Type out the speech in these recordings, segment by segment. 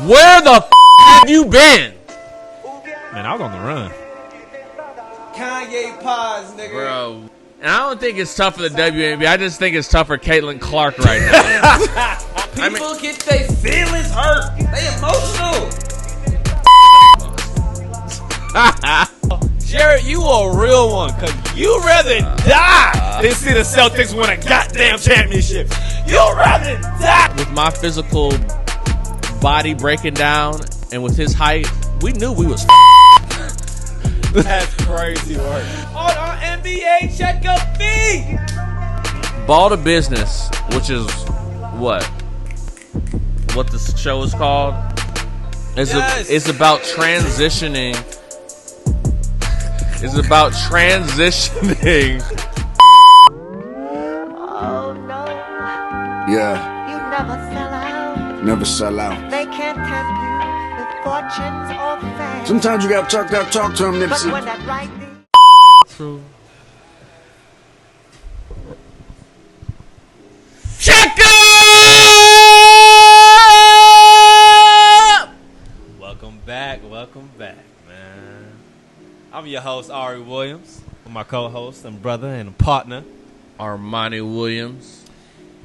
Where the have you been? Man, I was on the run. Kanye pause, nigga. Bro. And I don't think it's tough for the WNBA. I just think it's tough for Caitlin Clark right now. People get their feelings hurt. They emotional. Jared, you a real one, because you rather die than see the Celtics win a goddamn championship. You'd rather die. With my physical body breaking down and with his height, we knew we was That's crazy work. On our NBA checkup fee. Ball2Business, which is what the show is called. It's about transitioning. It's about transitioning. Oh no. Yeah. You never sell out. Never sell out. They can't tempt you with fortunes or fame. Sometimes you gotta talk to him, But Nipsey. when that right True. Check up! Welcome back, man. I'm your host, Arie Williams, with my co-host and brother and partner, Armani Williams.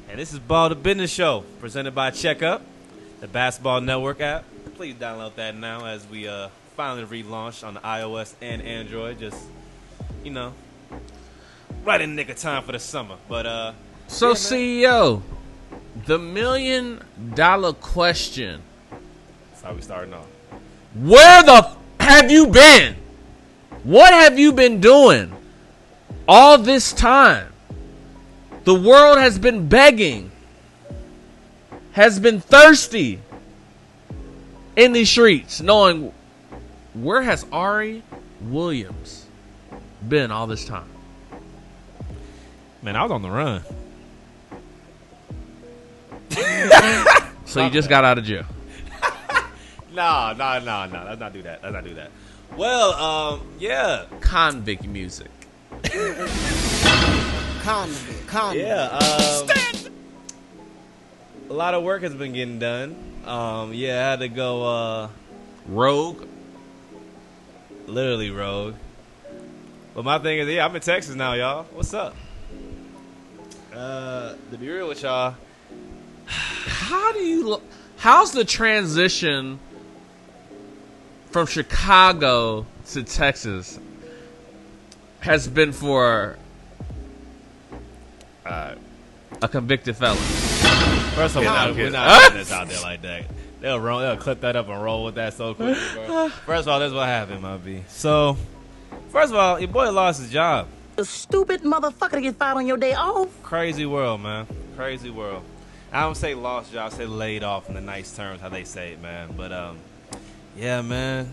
and this is Ball2Business show, presented by Checkup, the Basketball Network app. Please download that now as we finally relaunch on the iOS and Android. Just, right in the nick of time for the summer. But So, yeah, CEO, the $1 million question. that's how we starting off. Where the have you been? What have you been doing all this time? The world has been begging, has been thirsty in these streets, knowing where has Arie Williams been all this time? Man, I was on the run. So you just got out of jail. No. Let's not do that. Well, yeah. Convict music. Convict. Yeah. A lot of work has been getting done. I had to go Rogue. literally rogue. But my thing is, I'm in Texas now, y'all. What's up? To be real with y'all, How's the transition from Chicago to Texas has been for a convicted felon? first of all, we're not putting this out there like that. They'll clip that up and roll with that so quickly, bro. First of all, this is what happened, my B. So, first of all, your boy lost his job. A stupid motherfucker to get fired on your day off. Crazy world, man. Crazy world. I don't say lost job, I say laid off in the nice terms, how they say it, man. But, yeah, man.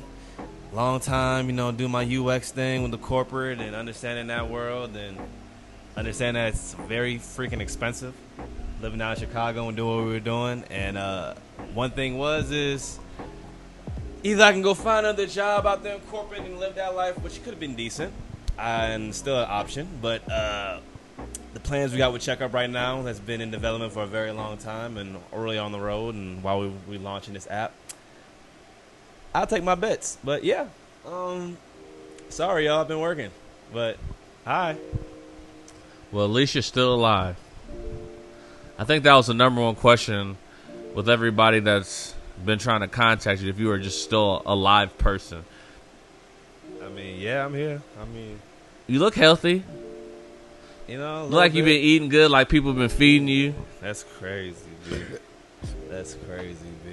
Long time, do my UX thing with the corporate and understanding that world and understand that it's very freaking expensive living out in Chicago and doing what we were doing. And one thing is either I can go find another job out there in corporate and live that life, which could have been decent and still an option. But the plans we got with Checkup right now has been in development for a very long time and early on the road. And while we launching this app, I'll take my bets. But yeah, sorry y'all, I've been working. But hi. Well, at least you're still alive. I think that was the number one question with everybody that's been trying to contact you, if you were just still a live person. I mean, yeah, I'm here. You look healthy. Look Like you've been eating good, like people have been feeding you. That's crazy, B. That's crazy, B.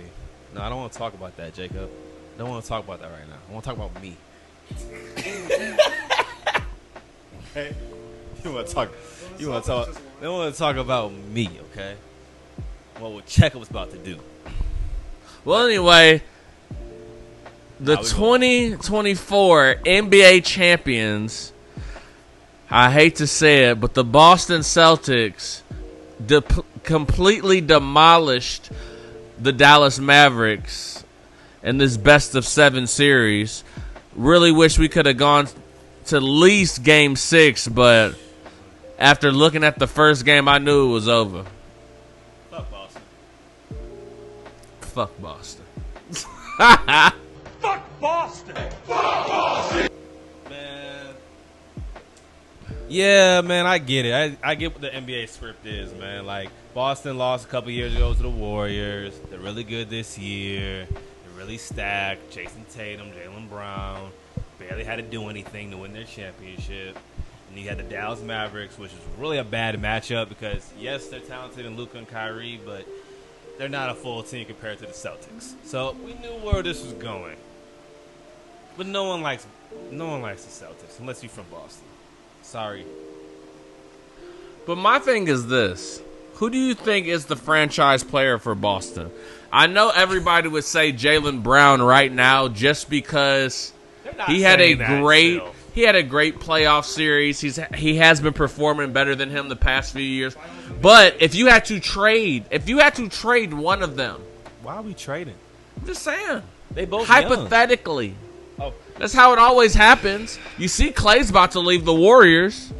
No, I don't want to talk about that, Jacob. I don't want to talk about that right now. I want to talk about me. Okay? You want to talk about me, okay? What Checkup was about to do. Well, anyway, the 2024 NBA champions, I hate to say it, but the Boston Celtics completely demolished the Dallas Mavericks in this best-of-7 series. Really wish we could have gone to at least Game 6, but after looking at the first game, I knew it was over. Fuck Boston. Fuck Boston. Man. Yeah, man, I get it. I get what the NBA script is, man. Like, Boston lost a couple years ago to the Warriors. They're really good this year. They're really stacked. Jason Tatum, Jaylen Brown barely had to do anything to win their championship. And you had the Dallas Mavericks, which is really a bad matchup because, yes, they're talented in Luka and Kyrie, but they're not a full team compared to the Celtics. So we knew where this was going. But no one likes the Celtics unless you're from Boston. Sorry. But my thing is this. Who do you think is the franchise player for Boston? I know everybody would say Jaylen Brown right now just because he had a great playoff series. He has been performing better than him the past few years. But if you had to trade one of them, Why are we trading? I'm just saying. They both hypothetically. Oh. That's how it always happens. You see Clay's about to leave the Warriors.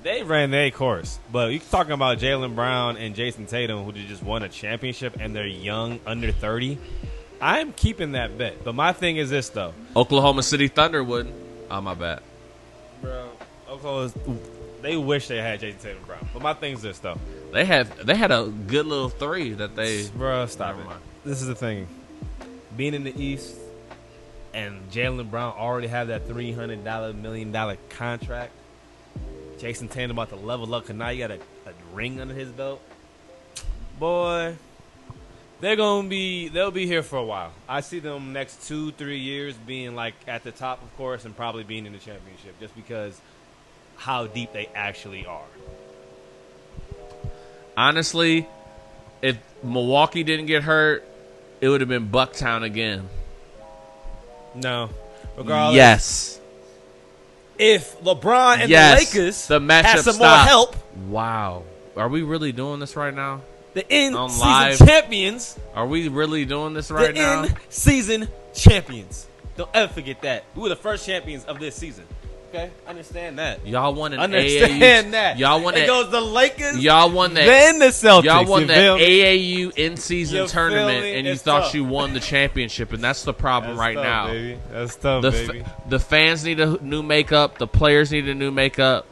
They ran their course. But you're talking about Jaylen Brown and Jason Tatum, who just won a championship, and they're young, under 30. I'm keeping that bet. But my thing is this, though. Oklahoma City Thunder wouldn't. Oh, my bad. Bro, they wish they had Jason Tatum Brown. But my thing is this, though. They had a good little three that they... Bro, stop it. This is the thing. Being in the East and Jaylen Brown already have that $300 million contract. Jason Tatum about to level up because now you got a ring under his belt. Boy, they'll be here for a while. I see them next 2-3 years being like at the top, of course, and probably being in the championship just because how deep they actually are. Honestly, if Milwaukee didn't get hurt, it would have been Bucktown again. No. Regardless. Yes. If LeBron and the Lakers the matchup had some more help. Wow. Are we really doing this right now? The in-season champions. Are we really doing this right now? The in-season champions. Don't ever forget that. We were the first champions of this season. Okay? Understand that. Y'all won an Understand AAU. that. Y'all won it goes the Lakers. Y'all won that. Then the Celtics. Y'all won that AAU AAU in-season tournament, and you thought you won the championship, and that's the problem right now. Baby. That's tough, baby. The fans need a new makeup. The players need a new makeup.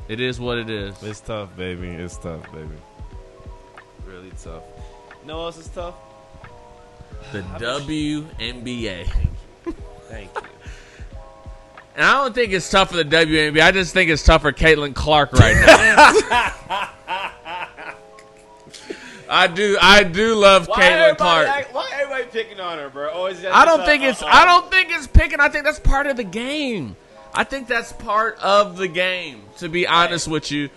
It is what it is. It's tough, baby. It's tough, baby. Really tough. You know what else is tough? The WNBA. Thank you. And I don't think it's tough for the WNBA. I just think it's tough for Caitlin Clark right now. I do love Caitlin Clark. Why everybody picking on her, bro? I don't think it's picking. I think that's part of the game. I think that's part of the game. To be honest with you,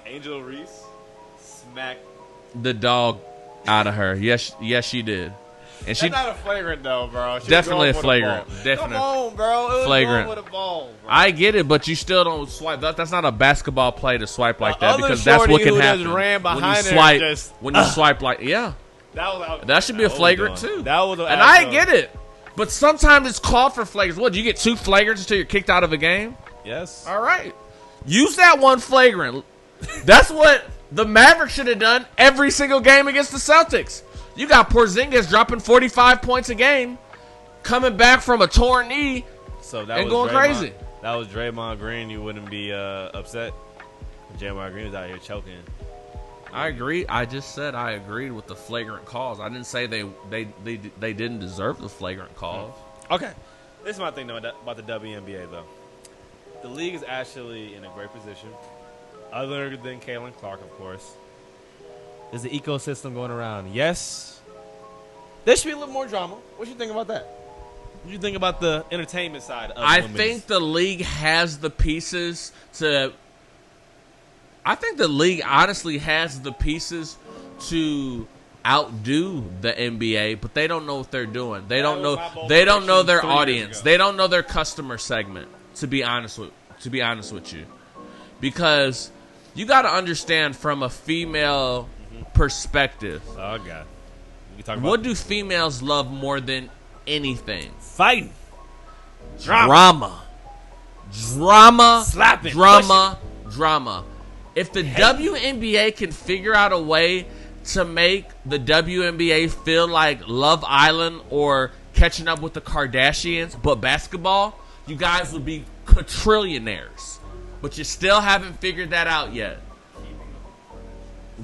Angel Reese smacked the dog out of her. Yes, she did. And That's not a flagrant though, bro. Definitely a flagrant. Come on, bro. It was flagrant. with a ball, bro. I get it, but you still don't swipe. That's not a basketball play to swipe like that because that's what can happen. Ran behind when you swipe like that should be a flagrant too. And I get it, but sometimes it's called for flagrants. What, do you get 2 flagrants until you're kicked out of a game? Yes. All right. Use that one flagrant. That's what the Mavericks should have done every single game against the Celtics. You got Porzingis dropping 45 points a game, coming back from a torn knee, and going crazy. That was Draymond Green. You wouldn't be upset. Draymond Green was out here choking. I agree. I just said I agreed with the flagrant calls. I didn't say they didn't deserve the flagrant calls. Okay. This is my thing though about the WNBA though. The league is actually in a great position, other than Caitlin Clark, of course. There's an ecosystem going around. Yes, there should be a little more drama. What you think about that? What you think about the entertainment side of I think the league has the pieces to. I think the league honestly has the pieces to outdo the NBA, but they don't know what they're doing. They don't know. They don't know their audience. They don't know their customer segment. To be honest with you, because you got to understand from a female perspective. Oh God, what do females love more than anything? Fighting, drama, slapping, drama. If the WNBA can figure out a way to make the WNBA feel like Love Island or Catching Up with the Kardashians, but basketball, you guys would be quadrillionaires. But you still haven't figured that out yet.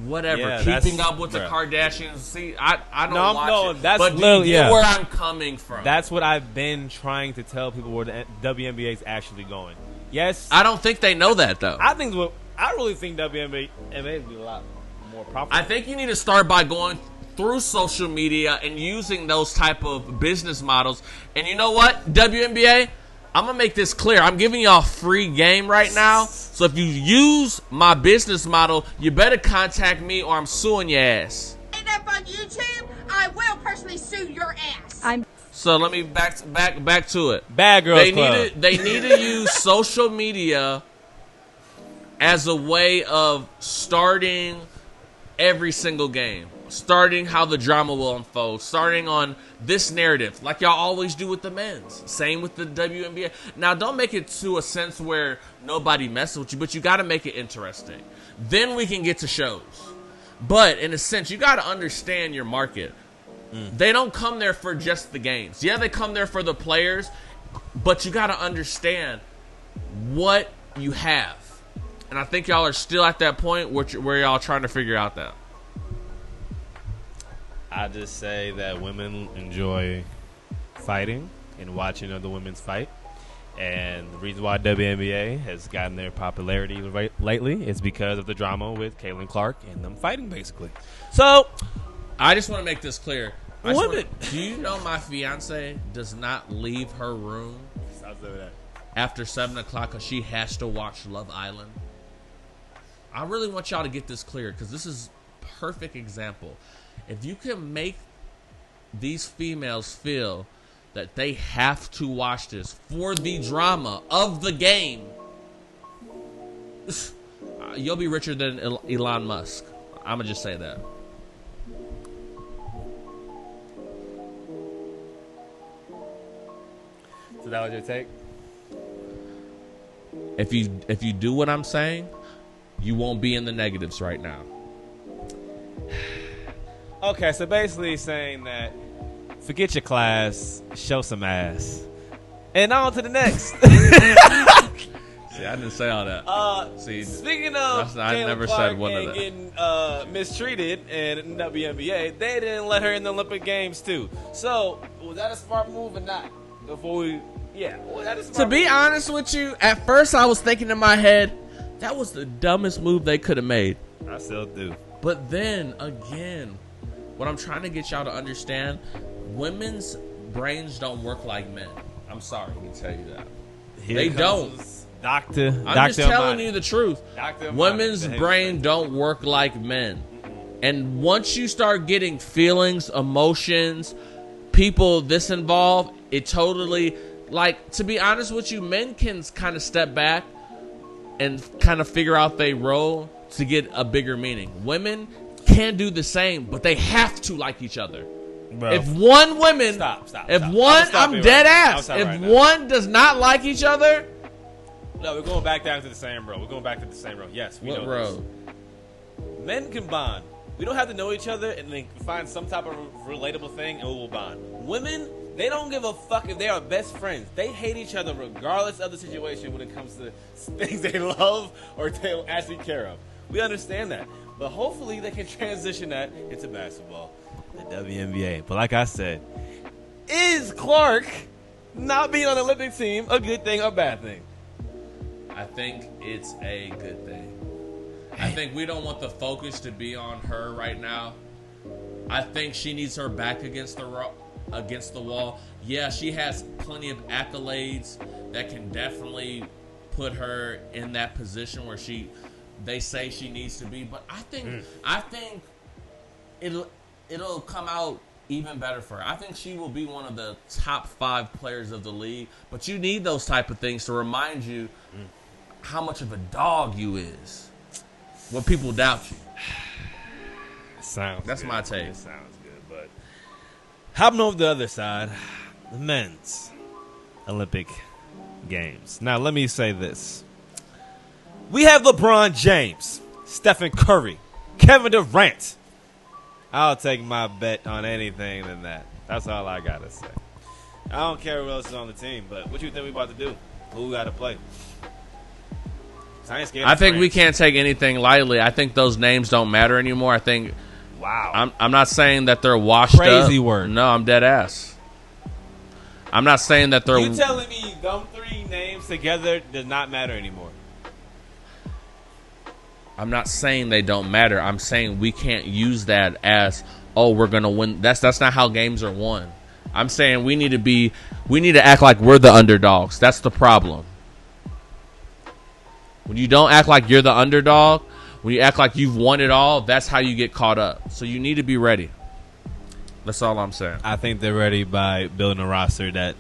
Whatever. Yeah, Keeping Up with the Kardashians. See, I don't watch it. That's but do you get where I'm coming from? That's what I've been trying to tell people where the WNBA is actually going. Yes. I don't think they know that, though. I really think WNBA would be a lot more profitable. I think you need to start by going through social media and using those type of business models. And you know what, WNBA? I'm going to make this clear. I'm giving y'all free game right now. So if you use my business model, you better contact me or I'm suing your ass. End up on YouTube, I will personally sue your ass. So let me back to it. Bad Girls Club. They need to use social media as a way of starting every single game. Starting how the drama will unfold. Starting on this narrative. Like y'all always do with the men's. Same with the WNBA. Now, don't make it to a sense where nobody messes with you, but you got to make it interesting. Then we can get to shows. But, in a sense, you got to understand your market. They don't come there for just the games. Yeah, they come there for the players, but you got to understand what you have. And I think y'all are still at that point where y'all trying to figure out that. I just say that women enjoy fighting and watching other women's fight. And the reason why WNBA has gotten their popularity lately is because of the drama with Caitlin Clark and them fighting, basically. So, I just want to make this clear. Women. Do you know my fiance does not leave her room after 7 o'clock because she has to watch Love Island? I really want y'all to get this clear because this is a perfect example. If you can make these females feel that they have to watch this for the drama of the game, you'll be richer than Elon Musk. I'm going to just say that. So that was your take? If you do what I'm saying, you won't be in the negatives right now. Okay, so basically saying that forget your class, show some ass. And on to the next. See, I didn't say all that. See, speaking of I never Clark said one of that. Getting mistreated in WNBA, they didn't let her in the Olympic Games too. So, was that a smart move or not? To be honest with you, at first I was thinking in my head, that was the dumbest move they could have made. I still do. But then, again, what I'm trying to get y'all to understand, women's brains don't work like men. I'm sorry to tell you that. They don't. I'm just telling you the truth. Women's brain don't work like men. And once you start getting feelings, emotions, people this involved, it totally, like, to be honest with you, men can kind of step back and kind of figure out their role to get a bigger meaning. Women can do the same, but they have to like each other. Bro. If one woman, stop. I'm dead ass. If one does not like each other, no, we're going back down to the same road. Yes, we know road? This. Men can bond. We don't have to know each other and then find some type of relatable thing and we will bond. Women, they don't give a fuck if they are best friends. They hate each other regardless of the situation when it comes to things they love or they actually care of. We understand that. But hopefully they can transition that into basketball, the WNBA. But like I said, is Clark not being on the Olympic team a good thing or bad thing? I think it's a good thing. I think we don't want the focus to be on her right now. I think she needs her back against the wall. Yeah, she has plenty of accolades that can definitely put her in that position where they say she needs to be. But I think it'll come out even better for her. I think she will be one of the top 5 players of the league. But you need those type of things to remind you how much of a dog you is when people doubt you. That's my take. It sounds good, but hopping over the other side, the men's Olympic Games. Now, let me say this. We have LeBron James, Stephen Curry, Kevin Durant, I'll take my bet on anything than that. That's all I gotta say. I don't care who else is on the team, but what you think we about to do? Who we got to play? I think we can't take anything lightly. I think those names don't matter anymore. I think. Wow. I'm not saying that they're washed up. Crazy word. No, I'm dead ass. I'm not saying that they're. You telling me them 3 names together does not matter anymore? I'm not saying they don't matter. I'm saying we can't use that as, oh, we're gonna win. That's not how games are won. I'm saying we need to act like we're the underdogs. That's the problem. When you don't act like you're the underdog, when you act like you've won it all, that's how you get caught up. So you need to be ready. That's all I'm saying. I think they're ready by building a roster that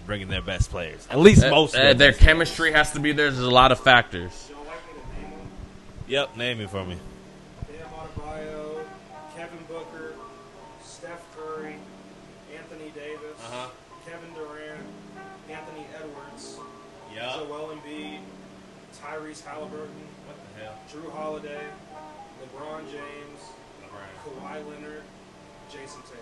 bringing their best players. At least most of their chemistry has to be there. There's a lot of factors. Yep, name it for me. Bam Adebayo, Kevin Booker, Steph Curry, Anthony Davis, Kevin Durant, Anthony Edwards, Joel Embiid, Tyrese Halliburton, What the hell? Drew Holiday, LeBron James, Kawhi Leonard, Jason Tatum.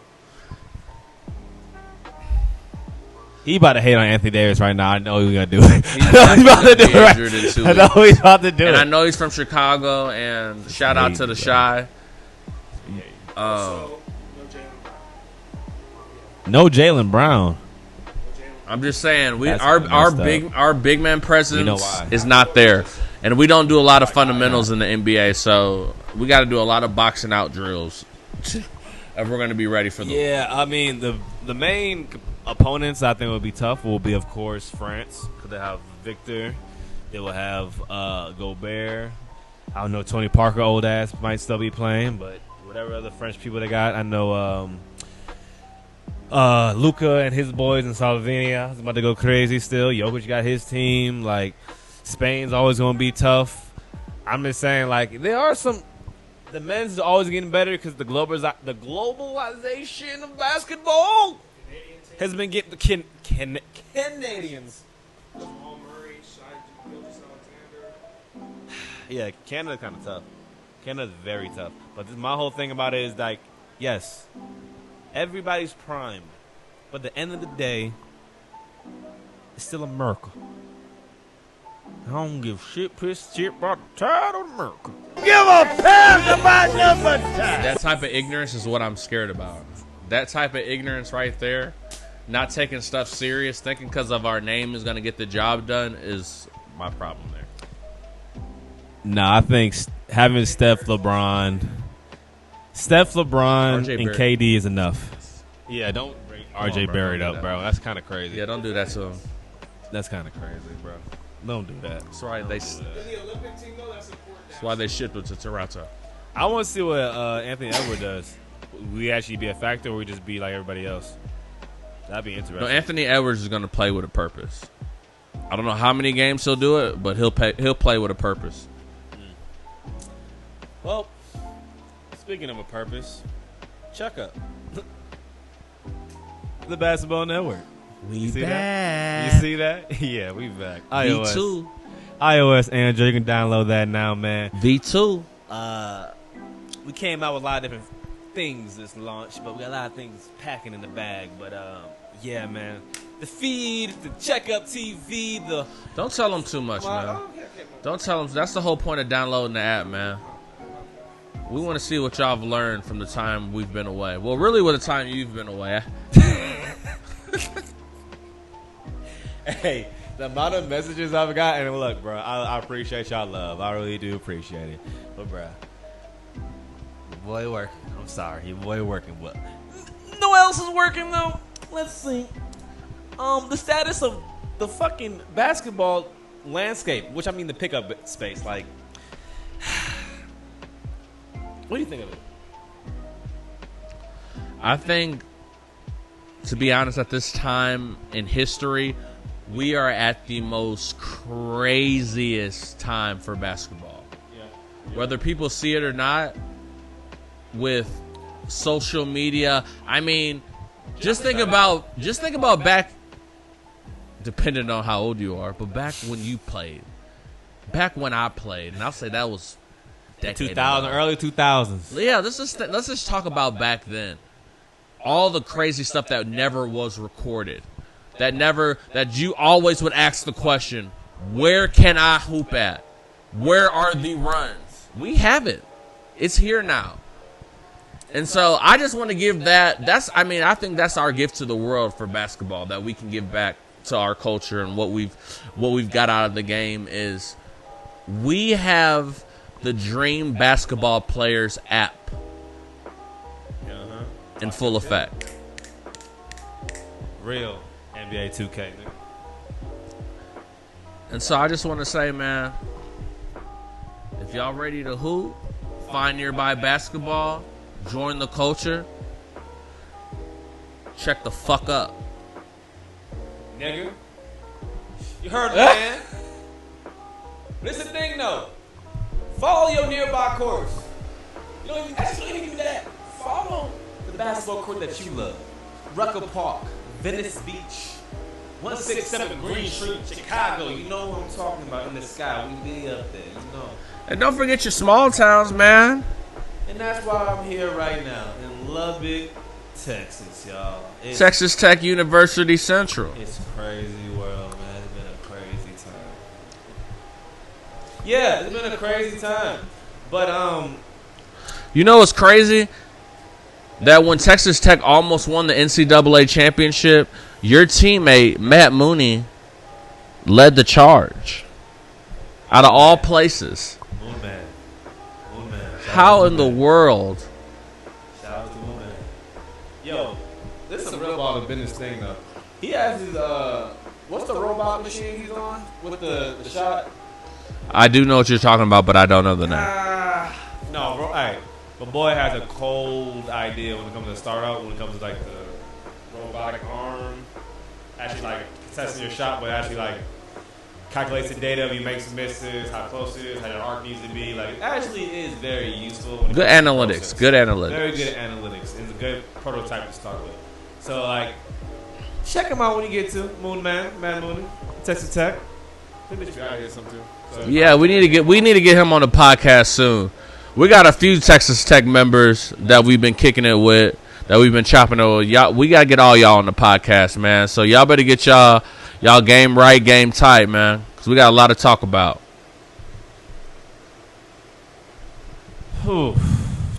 He about to hate on Anthony Davis right now. I know he's gonna do it. He's about to do it. I know he's about to do it. And I know he's from Chicago. And shout out to the Shy. So, No Jaylen Brown. I'm just saying That's our big man presence is not there, and we don't do a lot of fundamentals in the NBA. So we got to do a lot of boxing out drills if we're going to be ready for the. Yeah, I mean the main opponents I think will be tough will be, of course, France, because they have Victor. They will have Gobert. I don't know, Tony Parker, old ass, might still be playing, but whatever other French people they got, I know Luka and his boys in Slovenia is about to go crazy still. Jokic got his team. Like, Spain's always going to be tough. I'm just saying, like, there are some. The men's is always getting better because the globalization of basketball has been getting the Canadians. Jamal Murray, Shai Gilgeous-Alexander. Yeah, Canada's kind of tough. Canada's very tough. But my whole thing about it is, like, yes, everybody's primed. But at the end of the day, it's still America. I don't give piss shit about the tide of America. Give a pass about number 10. That type of ignorance is what I'm scared about. That type of ignorance right there, not taking stuff serious, thinking because of our name is going to get the job done, is my problem there. No, I think having Steph, LeBron, and KD is enough. Yeah, don't bring RJ Barrett up, bro. That's kind of crazy. Yeah, don't do that to him. That's kind of crazy, bro. Don't do that. That's right. In the Olympic team, though, that's important. That's why they shipped it to Toronto. I want to see what Anthony Edwards does. We actually be a factor, or we just be like everybody else? That'd be interesting. No, Anthony Edwards is going to play with a purpose. I don't know how many games he'll do it, but he'll play with a purpose. Well, speaking of a purpose, check up the Basketball Network. We see back. That? You see that? Yeah, we back. V2. iOS, Android. You can download that now, man. V2. We came out with a lot of different things this launch, but we got a lot of things packing in the bag. But yeah, man, the feed, the checkup TV, the don't tell them too much, man. Don't tell them. That's the whole point of downloading the app, man. We want to see what y'all have learned from the time we've been away. Well, really, with the time you've been away. Hey, the amount of messages I've got, and look, bro, I appreciate y'all love. I really do appreciate it. But, bro, your boy working. I'm sorry, your boy working. But no else is working, though. Let's see. The status of the fucking basketball landscape, which I mean the pickup space. Like, what do you think of it? I think, to be honest, at this time in history, we are at the most craziest time for basketball. Yeah. Whether people see it or not, with social media, I mean, just think about back, depending on how old you are, but back when you played, back when I played, and I'll say that was decade 2000, ago. early 2000s. Yeah, let's just talk about back then. All the crazy stuff that never was recorded. That you always would ask the question, where can I hoop at? Where are the runs? We have it. It's here now. And so I just want to give that. I think that's our gift to the world for basketball, that we can give back to our culture, and what we've got out of the game is we have the Dream Basketball Players app in full effect. Real NBA 2K, nigga. And so I just want to say, man, if y'all ready to hoop, find nearby basketball, join the culture, check the fuck up. Nigga. You heard me, man. This is the thing, though. Follow your nearby course. You don't even do that. Follow the basketball court that you love. Rucker Park, Venice Beach, 167 Green Street, Chicago. You know what I'm talking about in the sky. We be up there, you know. And don't forget your small towns, man. And that's why I'm here right now in Lubbock, Texas, y'all. Texas Tech University Central. It's a crazy world, man. It's been a crazy time. Yeah, it's been a crazy time. But You know what's crazy? That when Texas Tech almost won the NCAA championship, your teammate, Matt Mooney, led the charge. Out of all places. Moon man. How in the world? Shout out to Moon man. Yo, this is a real Ball2Business thing, though. He has his, what's the robot machine he's on with the shot? I do know what you're talking about, but I don't know the name. No, bro. All right. My boy has a cold idea when it comes to startup, when it comes to like the robotic arm, actually like testing your shot, but actually like calculates the data, if he makes misses, how close it is, how your arc needs to be. Like, it actually is very useful. When it Good comes to analytics. process. Good analytics. Very good analytics. It's a good prototype to start with. So like, check him out when you get to Matt Mooney, Texas Tech. I think they should be out here some too. So, Yeah, we need to get him on the podcast soon. We got a few Texas Tech members that we've been kicking it with, that we've been chopping it with. Y'all, we gotta get all y'all on the podcast, man. So y'all better get y'all game right, game tight, man, because we got a lot to talk about. Whew.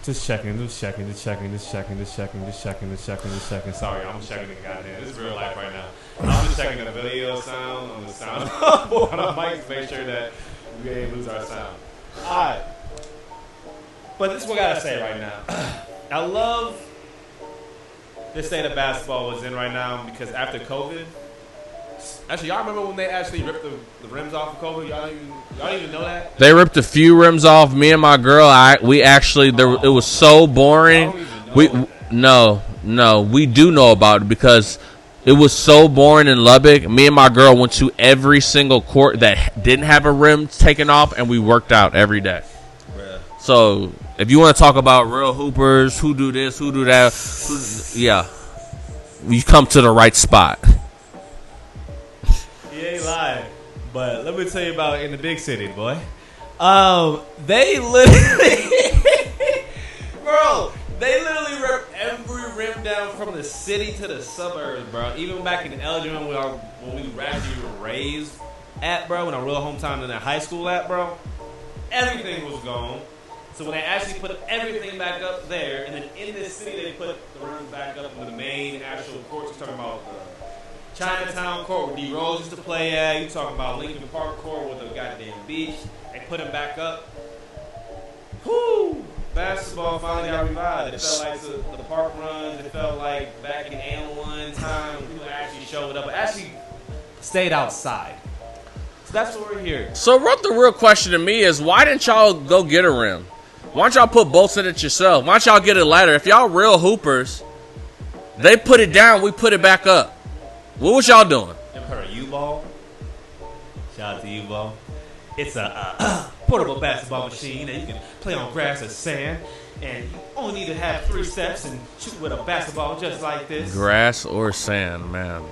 Just checking. Sorry, I'm checking the goddamn. This is real life right now. I'm just checking the video sound on the sound board on the mic to make sure that we ain't lose our sound. Alright. But this is what I gotta say right now. I love the state of basketball was in right now, because after COVID, actually, y'all remember when they actually ripped the rims off of COVID? Y'all even know that? They ripped a few rims off. Me and my girl, we actually it was so boring. We do know about it because it was so boring in Lubbock. Me and my girl went to every single court that didn't have a rim taken off, and we worked out every day. Bruh. So if you want to talk about real hoopers, who do this, who do that, you come to the right spot. He ain't lying. But let me tell you about in the big city, boy. They literally, bro, they literally ripped every rim down from the city to the suburbs, bro. Even back in Elgin, when we were actually raised at, bro, when our real hometown in the high school at, bro, everything was gone. So when they actually put everything back up there, and then in this city they put the rims back up in the main actual courts. You're talking about Chinatown court where D Rose used to play at. You're talking about Lincoln Park court with the goddamn beach. They put them back up. Whoo! Basketball finally got revived. It felt like the park runs. It felt like back in '01 time when people actually showed up, but actually stayed outside. So that's what we're here. So what the real question to me is, why didn't y'all go get a rim? Why don't y'all put bolts in it yourself? Why don't y'all get a ladder? If y'all real hoopers, they put it down, we put it back up. What was y'all doing? Ever heard of U-Ball? Shout out to U-Ball. It's a portable basketball machine that you can play on grass or sand. And you only need to have 3 steps and shoot with a basketball just like this. Grass or sand, man.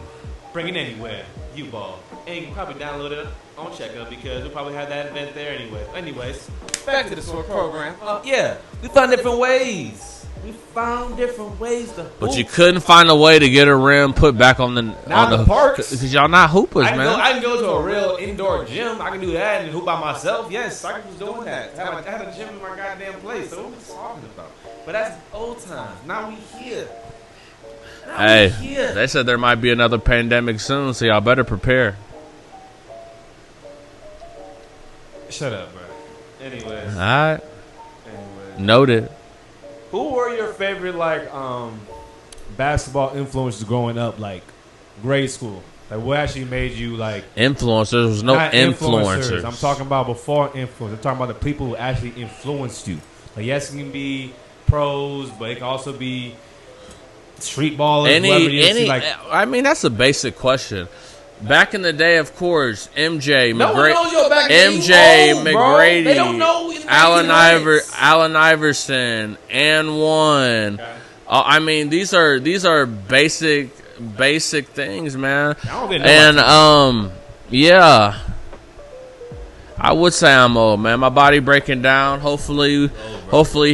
Bring it anywhere. U-Ball. And you can probably download it on checkup because we probably had that event there anyway. Anyways, back to the sport program. Yeah, we found different ways. We found different ways to hoop. But you couldn't find a way to get a rim put back on the parks. Because y'all not hoopers, man. I can go to a real indoor gym. I can do that and hoop by myself. Yes, I was doing that. I had a gym in my goddamn place. So what are we talking about? But that's old times. Now we here. Hey, they said there might be another pandemic soon, so y'all better prepare. Shut up, bro. Anyways. All right. Noted. Who were your favorite basketball influences growing up, like grade school? Like what actually made you like influencers? There was no not influencers. I'm talking about before influence. I'm talking about the people who actually influenced you. Like yes, it can be pros, but it can also be street ballers. I mean, that's a basic question. Back in the day, of course, MJ, McGrady, They don't know Allen Iverson, and one. Okay. I mean, these are basic things, man. Yeah, I would say I'm old, man. My body breaking down. Hopefully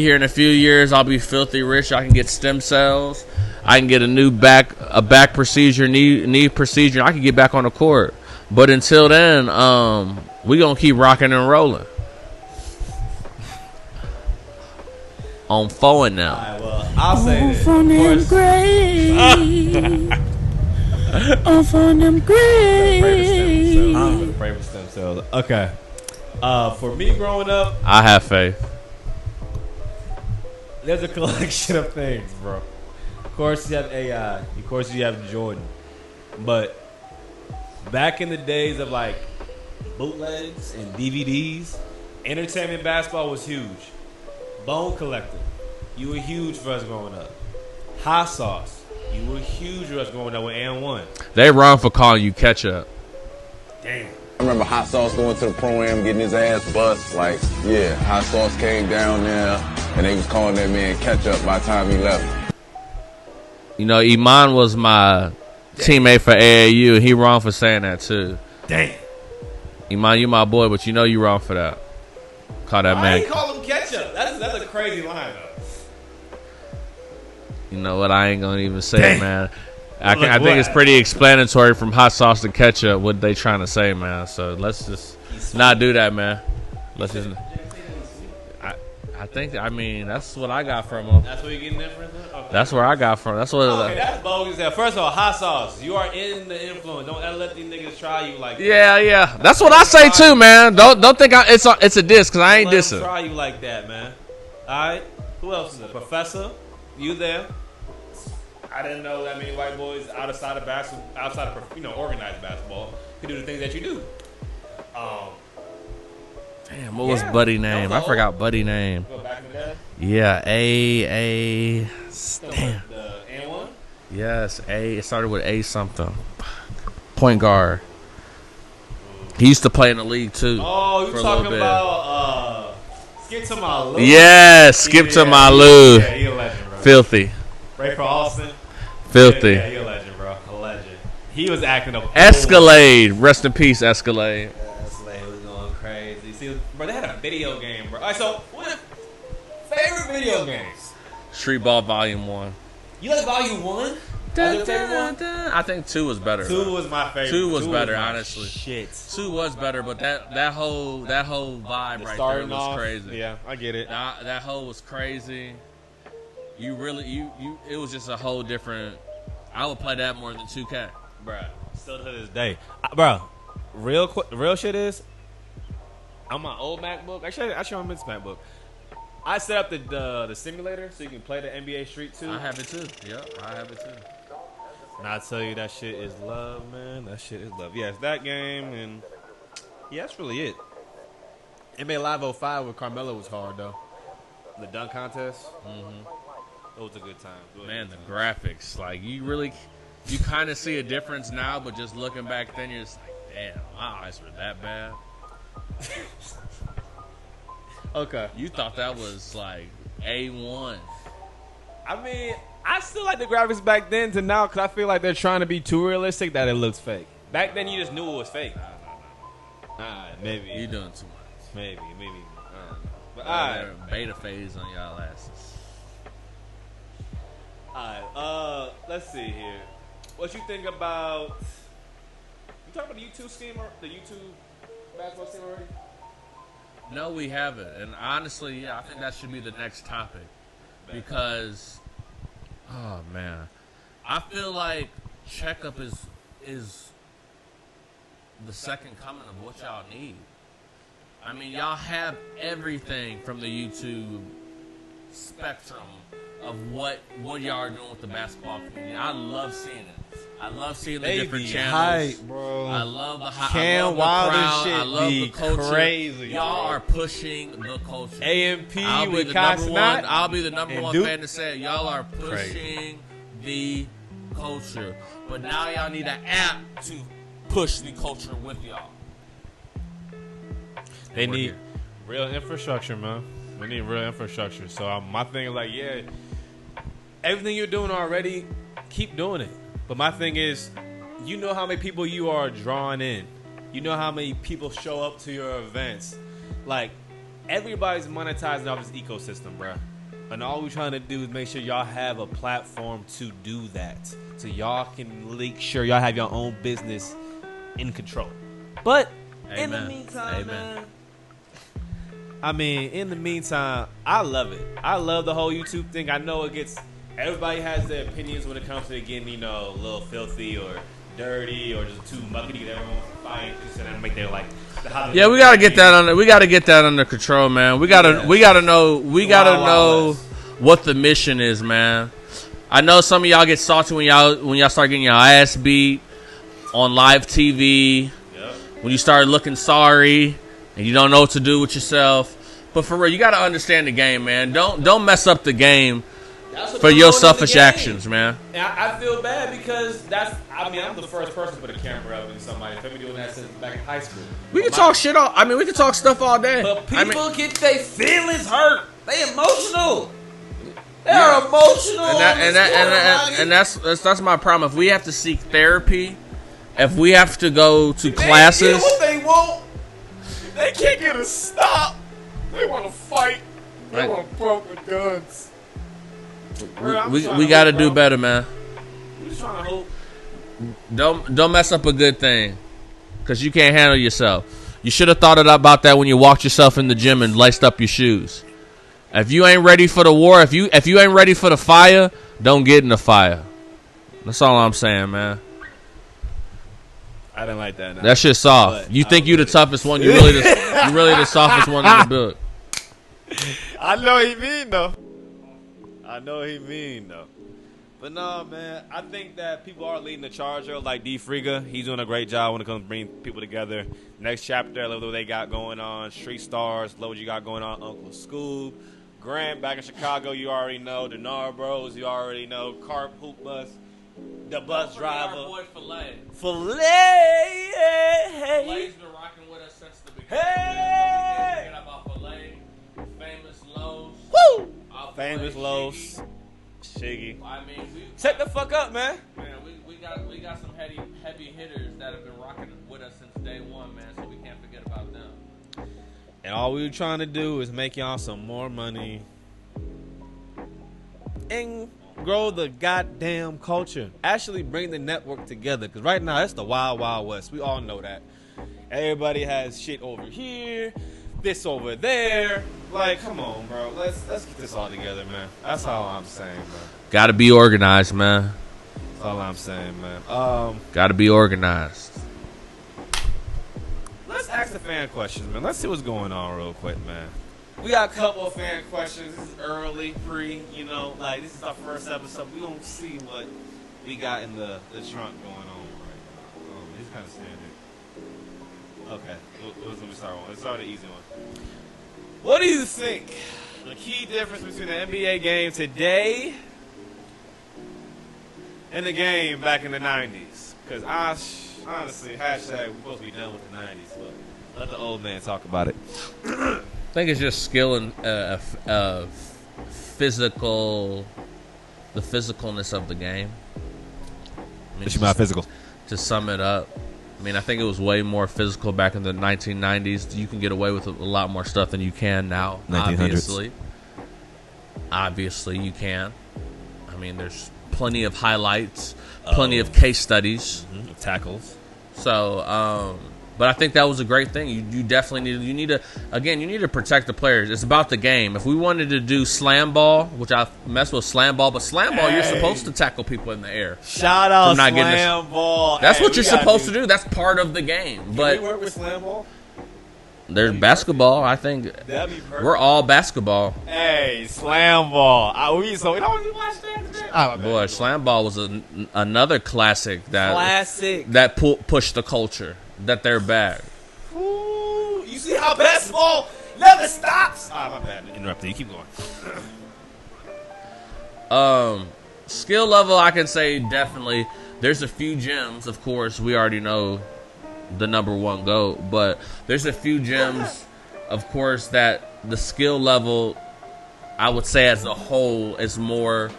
here in a few years, I'll be filthy rich. I can get stem cells. I can get a back procedure, knee procedure. I can get back on the court. But until then, we gonna keep rocking and rolling. On forward now. All right, well, I'll say this. Pray for stem cells. Okay. For me growing up, I have faith. there's a collection of things, bro. Of course, you have AI. Of course, you have Jordan. But back in the days of like bootlegs and DVDs, entertainment basketball was huge. Bone Collector, you were huge for us growing up. Hot Sauce, you were huge for us growing up with And1. They wrong for calling you ketchup. Damn. I remember Hot Sauce going to the Pro-Am, getting his ass bust. Like, yeah, Hot Sauce came down there, and they was calling that man Ketchup by the time he left. You know, Iman was my teammate for AAU. He wrong for saying that, too. Damn. Iman, you my boy, but you know you wrong for that. Call that I man. ain't call him Ketchup. That's a crazy line, though. You know what? I ain't gonna even say it, man. I think it's pretty explanatory from hot sauce to ketchup what they trying to say, man. So let's just not do that, man. Let's just. I mean, that's what I got from them. That's where you're getting that from? Okay. That's where I got from. That's what. Okay, that's bogus. First of all, Hot Sauce, you are in the influence. Don't ever let these niggas try you like that. Yeah. That's what I say too, man. Don't think it's a diss because I ain't Don't dissing. try you like that, man. All right. Who else is there? Professor, you there? I didn't know that many white boys outside of organized basketball could do the things that you do. Damn, what was Buddy name? I forgot Buddy name. Go back in the day. Yeah, A. Damn. The And1. Yes, A. It started with A something. Point guard. He used to play in the league too. Oh, you talking about Skip to My Lou? Yes, Skip to My Lou. Yeah, he a legend, bro. Filthy. Ray for Austin. Filthy. Yeah, he a legend, bro. A legend. He was acting up. Escalade. Rest in peace, Escalade. Escalade was going crazy. See, bro, they had a video game, bro. All right, so what favorite video games? Street Ball Volume 1. You like Volume 1? I think 2 was better. 2 was my favorite. 2 was better, honestly. Shit. 2 was better, but that whole vibe right there was crazy. Yeah, I get it. That whole was crazy. You really it was just a whole different. I would play that more than 2K, Bruh, still to this day, bro. Real shit is, on my old MacBook. Actually, on this MacBook, I set up the simulator so you can play the NBA Street 2. I have it too. Yep, I have it too. And I tell you, that shit is love, man. That shit is love. Yeah, it's that game, and yeah, that's really it. NBA Live 05 with Carmelo was hard though. The dunk contest. Mm-hmm. It was a good time. Man, the graphics, like you kind of see a difference now, but just looking back then, you're just like, damn, my eyes were that bad. Okay. You thought that was like A1. I mean, I still like the graphics back then to now because I feel like they're trying to be too realistic that it looks fake. Back then, you just knew it was fake. Maybe. You doing too much. Maybe. I don't know. But alright. Beta phase on y'all asses. Alright, let's see here. What you think about... You talking about the YouTube scheme or the YouTube basketball scheme already? No, we haven't. And honestly, I think that should be the next topic. Because, oh man, I feel like Checkup is the second coming of what y'all need. I mean, y'all have everything from the YouTube spectrum of what y'all are doing with the basketball community. I love seeing it. I love seeing the different channels. Hype, bro. I love the hype. Cam Wilder shit I love be the culture. crazy. Y'all are pushing the culture. AMP I'll with be the number one. Cox I'll be the number one Duke. fan to say it. Y'all are pushing the culture. But now y'all need an app to push the culture with y'all. They need real infrastructure, man. We need real infrastructure. So my thing is like, yeah, everything you're doing already, keep doing it. But my thing is, you know how many people you are drawing in. You know how many people show up to your events. Like, everybody's monetizing off this ecosystem, bro. And all we're trying to do is make sure y'all have a platform to do that. So y'all can make sure y'all have your own business in control. But in the meantime, man, I mean, in the meantime, I love it. I love the whole YouTube thing. I know it gets... Everybody has their opinions when it comes to getting, you know, a little filthy or dirty or just too muckety that everyone wants to fight and then make their like. Yeah, we gotta get that under. We gotta get that under control, man. We gotta know what the mission is, man. I know some of y'all get salty when y'all start getting your ass beat on live TV. Yep. When you start looking sorry and you don't know what to do with yourself. But for real, you gotta understand the game, man. Don't mess up the game. For your selfish actions, man. And I feel bad because I'm the first person to put a camera up in somebody. I've been doing that since back in high school. We can talk shit all. I mean, we can talk stuff all day. But people get their feelings hurt. They emotional. They're emotional. And that's my problem. If we have to seek therapy, if we have to go to classes, they get what they want. They can't get a stop. They want to fight. They want to broke with guns. We got to do better, man. I'm just trying to hope. Don't mess up a good thing, because you can't handle yourself. You should have thought about that when you walked yourself in the gym and laced up your shoes. If you ain't ready for the war, if you ain't ready for the fire, don't get in the fire. That's all I'm saying, man. I didn't like that. That shit's soft. You think you the toughest one? You really the softest one in the book. I know what he mean though. But no, man, I think that people are leading the charge. Like D. Friga, he's doing a great job when it comes to bringing people together. Next chapter, I love what they got going on. Street Stars, love what you got going on. Uncle Scoob, Grant back in Chicago, you already know. The Bros, you already know. Carp Hoop Bus, the bus driver. Our boy Filet. Filet's been rocking with us since the beginning. Hey! Forget about Filet, Famous Lowe's. Woo! Famous Lowe's. Shiggy. I mean, Shut the fuck up, man. Man, we got some heavy hitters that have been rocking with us since day one, man. So we can't forget about them. And all we were trying to do is make y'all some more money and grow the goddamn culture. Actually, bring the network together, because right now it's the wild, wild west. We all know that. Everybody has shit over here, this over there. Like, come on, bro. Let's get this all together, man. That's all I'm saying, man. Gotta be organized, man. That's all I'm saying, man. Gotta be organized. Let's ask the fan questions, man. Let's see what's going on real quick, man. We got a couple of fan questions. This is early, like this is our first episode. We don't see what we got in the trunk going on right now. It's kind of standard. Okay, let me start one. Let's start with the easy one. What do you think the key difference between the NBA game today and the game back in the 90s? Because honestly, hashtag we're supposed to be done with the 90s, but let the old man talk about it. I think it's just skill and the physicalness of the game. What you mean physical? To sum it up, I mean, I think it was way more physical back in the 1990s. You can get away with a lot more stuff than you can now, 1900s. Obviously, you can. I mean, there's plenty of highlights, plenty of case studies. Tackles. So, but I think that was a great thing. You definitely need to protect the players. It's about the game. If we wanted to do slam ball, which I mess with slam ball, but slam ball, you're supposed to tackle people in the air. Shout out slam ball. That's what you're supposed to do. That's part of the game. But can we work with slam ball? There's basketball. I think we're all basketball. Hey, slam ball. We don't watch that. Boy, slam ball was another classic that pushed the culture. That they're back. Ooh, you see how basketball never stops. My bad. Interrupted. You keep going. Skill level, I can say definitely. There's a few gems. Of course, we already know the number one GOAT, but there's a few gems, of course, that the skill level, I would say as a whole, is more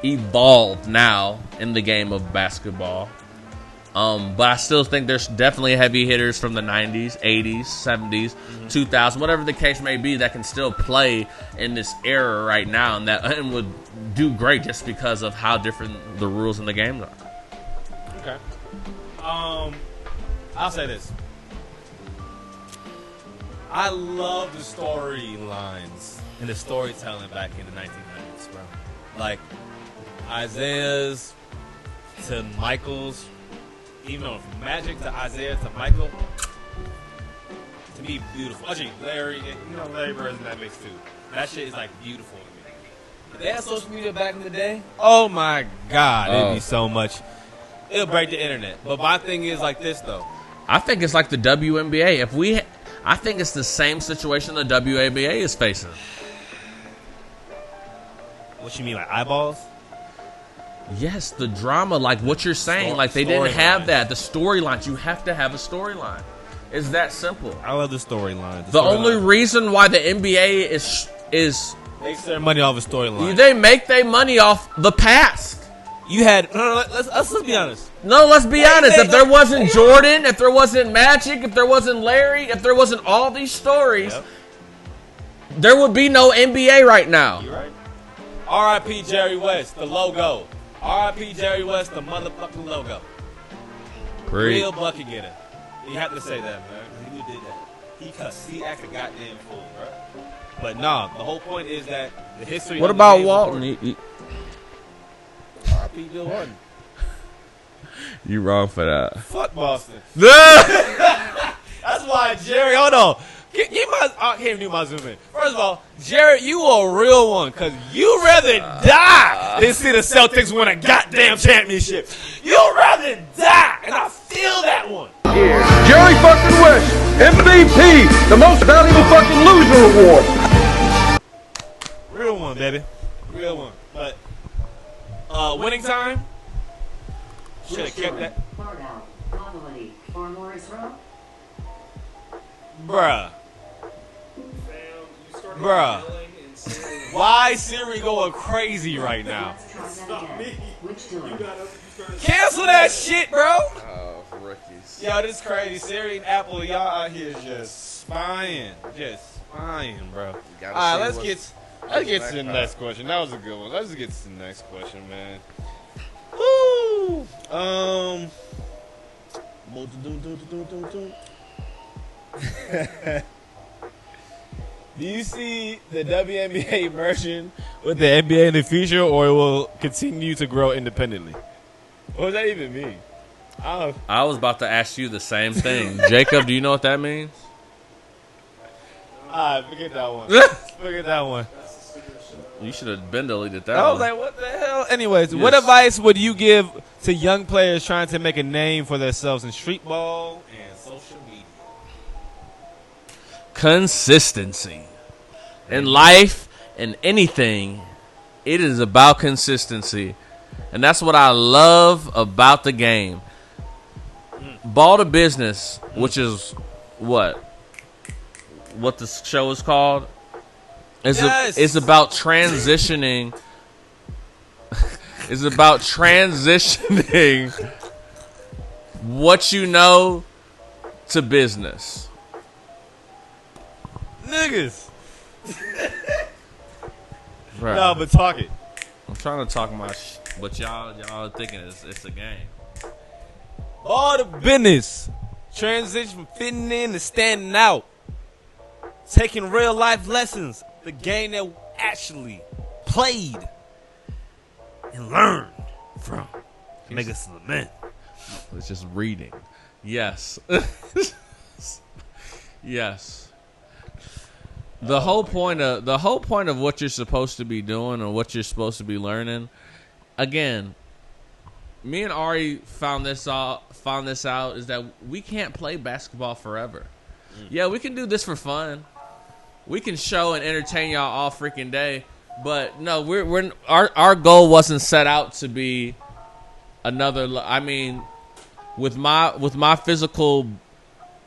evolved now in the game of basketball. But I still think there's definitely heavy hitters from the 90s, 80s, 70s, 2000s, whatever the case may be, that can still play in this era right now and would do great just because of how different the rules in the game are. Okay. I'll say this. I love the storylines and the storytelling back in the 1900s, bro. Like Isaiah's to Michael's, even though from Magic to Isaiah to Michael, to me, beautiful. Actually, Larry Bird's in that mix too. That shit is like beautiful to me. If they had social media back in the day, oh my God, it'd be so much. It'll break the internet. But my thing is like this though. I think it's like the WNBA. I think it's the same situation the WNBA is facing. What you mean, like eyeballs? Yes, the drama, like what you're saying. Like they didn't have that. The storylines. You have to have a storyline. It's that simple. I love the storyline. The only reason why the NBA is makes their money off a storyline. They make their money off the past. You had let's be honest. No, let's be honest. If there wasn't Jordan, if there wasn't Magic, if there wasn't Larry, if there wasn't all these stories, there would be no NBA right now. You're right. R.I.P. Jerry West, the logo. R.I.P. Jerry West, the motherfucking logo. Real bucket getter. You have to say that, man. He did that. He acted goddamn fool, bro. But nah, the whole point is that the history. What about Walton? R.I.P. Bill Walton. You wrong for that. Fuck Boston. That's why Jerry. Hold on. I can't even do my zoom in. First of all, Jerry, you a real one, because you rather die than see the Celtics win a goddamn championship. You'd rather die, and I feel that one. Jerry fucking West, MVP, the most valuable fucking loser award. Real one, baby. Real one. But winning time, should have kept that. Bruh. Bruh. Why Siri going crazy right now? Cancel that shit, bro. Oh, rookies. Yo, this is crazy. Siri and Apple, y'all out here just spying. Just spying, bro. All right, let's get to the next question. That was a good one. Let's get to the next question, man. Woo! Do you see the WNBA merging with the NBA in the future, or it will continue to grow independently? What does that even mean? I was about to ask you the same thing. Jacob, do you know what that means? Forget that one. Forget that one. You should have been deleted that I was one. like, what the hell? Anyways, what advice would you give to young players trying to make a name for themselves in street ball and social media? Consistency. In life and anything, it is about consistency. And that's what I love about the game. Ball2Business, which is what the show is called, is about transitioning. Is about transitioning what you know to business. Niggas. Bruh. No, but talk it. I'm trying to talk my but y'all are thinking it's a game. Ball2Business. Transition from fitting in to standing out. Taking real life lessons. The game that we actually played and learned from. Make us lament. It's just reading. Yes. Yes. The whole point of what you're supposed to be doing and what you're supposed to be learning. Again, me and Arie found this out is that we can't play basketball forever. Yeah, we can do this for fun. We can show and entertain y'all all freaking day, but no, our goal wasn't set out to be another. I mean, with my physical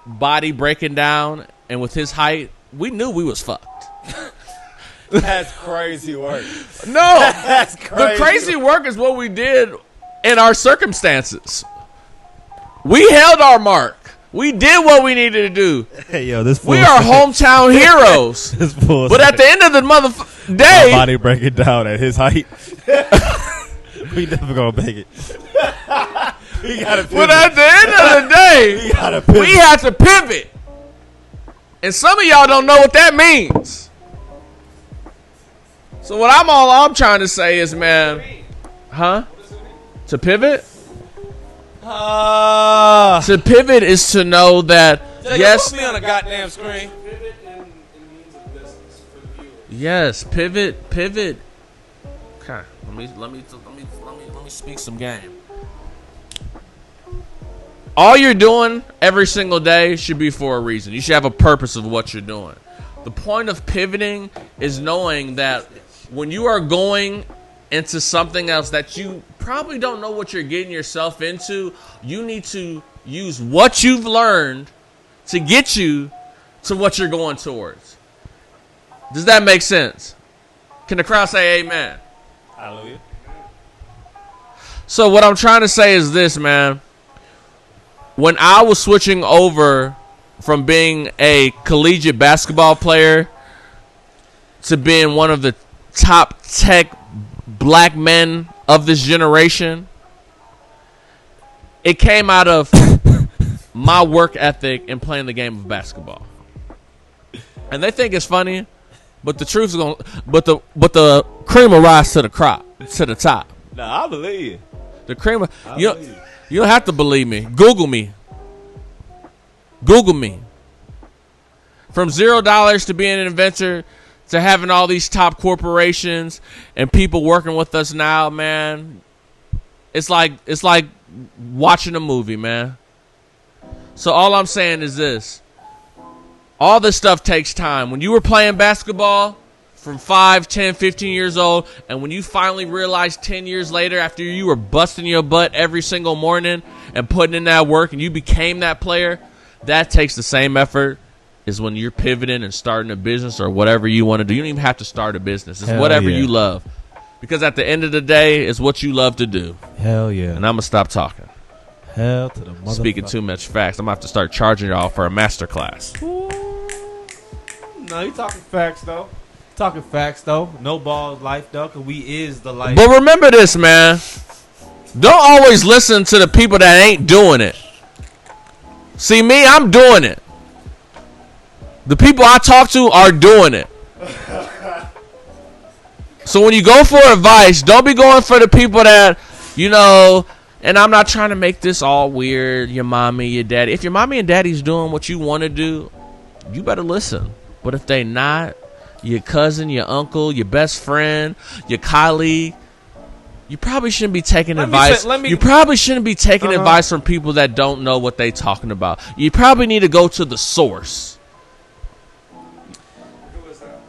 body breaking down and with his height, we knew we was fucked. That's crazy work. No, that's crazy. The crazy work is what we did in our circumstances. We held our mark. We did what we needed to do. Hey, yo, this we are hometown heroes. This fool but at the end of the day, my body breaking down at his height. We never gonna make it. We gotta pivot. But at the end of the day, we had to pivot. And some of y'all don't know what that means. So what I'm trying to say is, man, to pivot? To pivot is to know that, yes. Put me on a goddamn screen. Pivot in means of business for the viewers. Yes, pivot. Okay, let me speak some game. All you're doing every single day should be for a reason. You should have a purpose of what you're doing. The point of pivoting is knowing that when you are going into something else that you probably don't know what you're getting yourself into, you need to use what you've learned to get you to what you're going towards. Does that make sense? Can the crowd say amen? Hallelujah. So what I'm trying to say is this, man. When I was switching over from being a collegiate basketball player to being one of the top tech black men of this generation, it came out of my work ethic in playing the game of basketball. And they think it's funny, but the truth is but the cream will rise to the top. Nah, I believe you. The cream you don't have to believe me. Google me. From $0 to being an inventor to having all these top corporations and people working with us now, man. It's like watching a movie, man. So all I'm saying is this. All this stuff takes time. When you were playing basketball from 5, 10, 15 years old, and when you finally realized 10 years later after you were busting your butt every single morning and putting in that work and you became that player, that takes the same effort as when you're pivoting and starting a business or whatever you want to do. You don't even have to start a business. It's whatever you love. Because at the end of the day, it's what you love to do. Hell yeah. And I'm going to stop talking. Hell to the motherfucker. Speaking too much facts. I'm going to have to start charging y'all for a master class. No, you talking facts, though. No balls life, though, because we is the life. But remember this, man. Don't always listen to the people that ain't doing it. See, me, I'm doing it. The people I talk to are doing it. So when you go for advice, don't be going for the people that, and I'm not trying to make this all weird, your mommy, your daddy. If your mommy and daddy's doing what you want to do, you better listen. But if they not, your cousin, your uncle, your best friend, your colleague, you probably shouldn't be taking advice. You probably shouldn't be taking advice from people that don't know what they talking about. You probably need to go to the source. Who is that?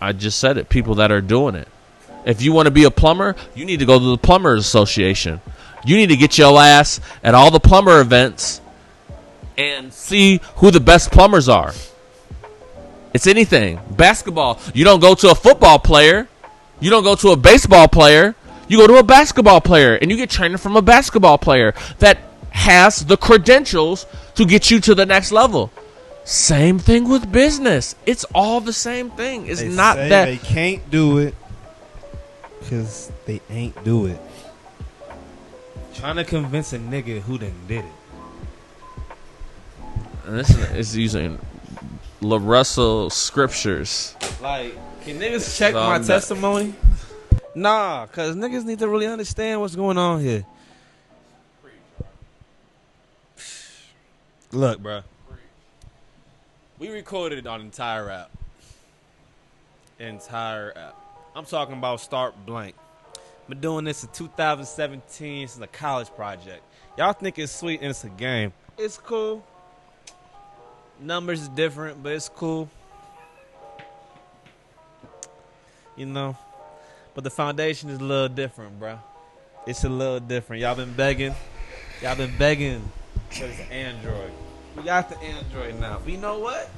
I just said it. People that are doing it. If you want to be a plumber, you need to go to the Plumbers Association. You need to get your ass at all the plumber events and see who the best plumbers are. It's anything. Basketball. You don't go to a football player. You don't go to a baseball player. You go to a basketball player, and you get training from a basketball player that has the credentials to get you to the next level. Same thing with business. It's all the same thing. It's not that they can't do it because they ain't do it. Trying to convince a nigga who done did it. And this is using LaRussell scriptures. Like, can niggas check my testimony? Nah, because niggas need to really understand what's going on here. Look, bro. We recorded on entire app. Entire app. I'm talking about start blank. Been doing this in 2017. This is a college project. Y'all think it's sweet and it's a game. It's cool. Numbers is different, but it's cool. You know. But the foundation is a little different, bro. It's a little different. Y'all been begging. Y'all been begging for this Android. We got the Android now. But you know what?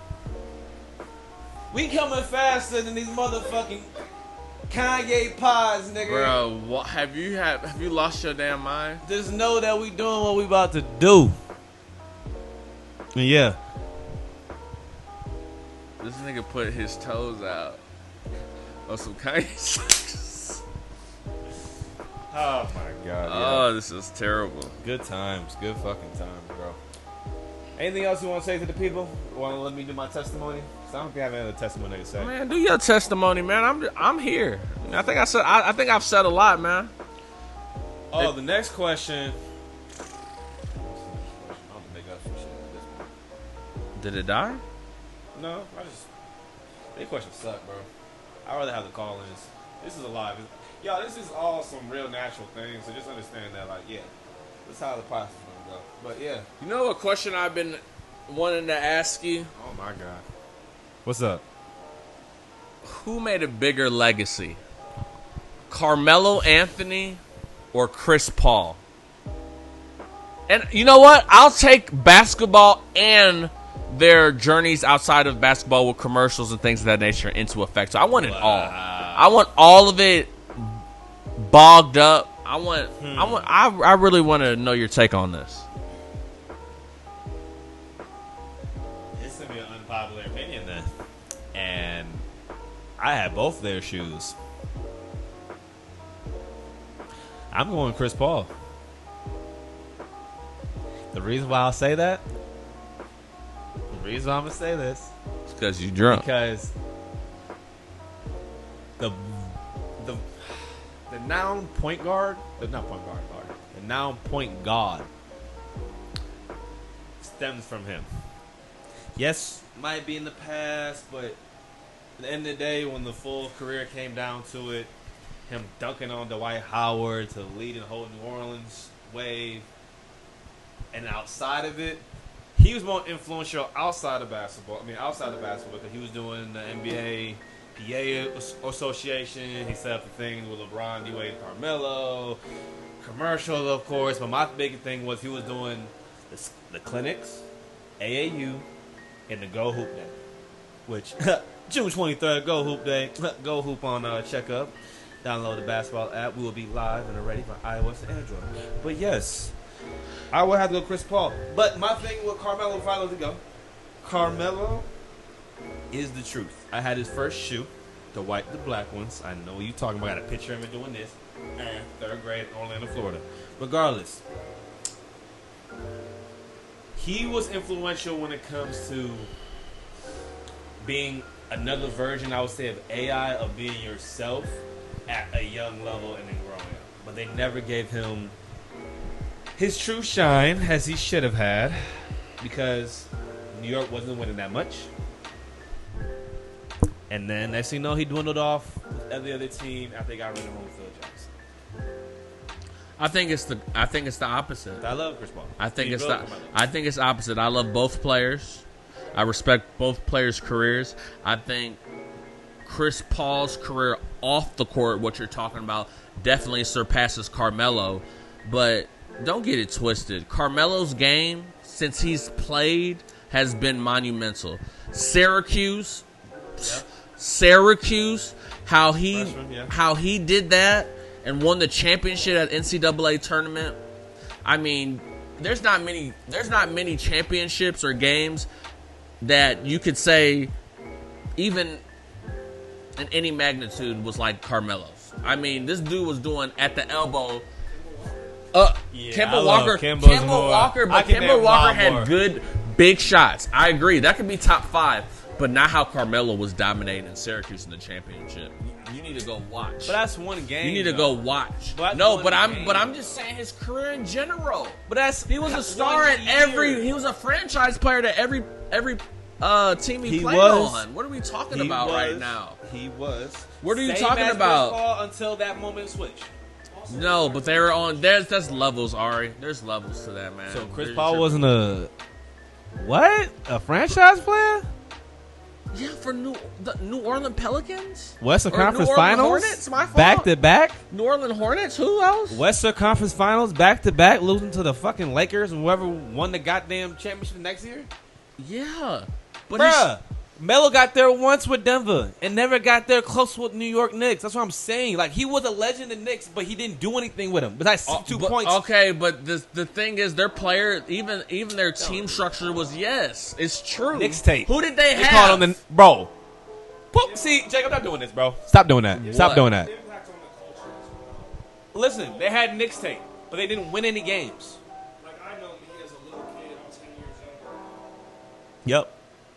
We coming faster than these motherfucking Kanye pods, nigga. Bro, what, have you lost your damn mind? Just know that we doing what we about to do. And yeah. This nigga put his toes out on some Kanye. Oh my god. Oh, yeah. this is terrible. Good times. Good fucking times, bro. Anything else you want to say to the people? Want to let me do my testimony? Cause I don't think I have any other testimony to say. Man, do your testimony, man. I'm here. I think I've said a lot, man. Oh, the next question. I'm gonna make up some shit at this point. Did it die? No, these questions suck, bro. I'd rather have the call-ins. This is a live. Y'all, this is all some real natural things, so just understand that, like, yeah, this is how the process is gonna go. But yeah, You know what question I've been wanting to ask you? oh my god, what's up? Who made a bigger legacy? Carmelo Anthony or Chris Paul? And you know what? I'll take basketball and their journeys outside of basketball with commercials and things of that nature into effect. So I want it all. I want all of it bogged up. I really want to know your take on this. It's gonna be an unpopular opinion then, and I had both their shoes. I'm going Chris Paul. The reason why I'll say that, the reason why I'm gonna say this, It's because you drunk. because the noun point guard, the noun point guard stems from him. Yes, might be in the past, but at the end of the day, when the full career came down to it, him dunking on Dwight Howard to lead and hold New Orleans wave, and outside of it, he was more influential outside of basketball. Because he was doing the NBA PA Association. He set up the thing with LeBron, D-Wade, Carmelo, commercials, of course. But my big thing was he was doing the clinics, AAU, and the Go Hoop Day, which June 23rd, Go Hoop Day. Go Hoop on Checkup. Download the basketball app. We will be live and ready for iOS and Android. But yes, I would have to go Chris Paul. But my thing with Carmelo, if I let to go, Carmelo is the truth. I had his first shoe, the white, the black ones. I know what you're talking about. I got a picture of him doing this. Third grade in Orlando, Florida. Regardless, he was influential when it comes to being another version, I would say, of AI, of being yourself at a young level and then growing up. But they never gave him his true shine as he should have had, because New York wasn't winning that much. And then next thing you know, he dwindled off with every other team after they got rid of him with Phil Jackson. I think it's the opposite. I love Chris Paul. I think it's opposite. I love both players. I respect both players' careers. I think Chris Paul's career off the court, what you're talking about, definitely surpasses Carmelo. But don't get it twisted. Carmelo's game, since he's played, has been monumental. Syracuse, how he did that and won the championship at NCAA tournament. I mean, there's not many championships or games that you could say even in any magnitude was like Carmelo's. I mean, this dude was doing at the elbow. Kemba Walker, but Kemba Walker had good big shots. I agree. That could be top 5, but not how Carmelo was dominating in Syracuse in the championship. You need to go watch. But that's one game. You need to go watch. But I'm just saying his career in general. But he was a star at every. He was a franchise player to every team he played on. What are we talking about right now? He was. What are you talking about? Until that moment switch. No, but they were on. That's levels, Ari. There's levels to that, man. So Chris Paul wasn't a franchise player? Yeah, for the New Orleans Pelicans, Western Conference Finals, Hornets, my fault. Back to back. New Orleans Hornets. Who else? Western Conference Finals, back to back, losing to the fucking Lakers and whoever won the goddamn championship next year. Yeah, but bruh, Melo got there once with Denver and never got there close with New York Knicks. That's what I'm saying. Like, he was a legend in Knicks, but he didn't do anything with him besides 2 points. Okay, but the thing is, their player, even their team structure was it's true. Knicks tape. Who did they have? Called him bro. See, Jake, I'm not doing this, bro. Stop doing that. What? Stop doing that. Listen, they had Knicks tape, but they didn't win any games. Like, I know me as a little kid, I'm 10 years younger. Yep.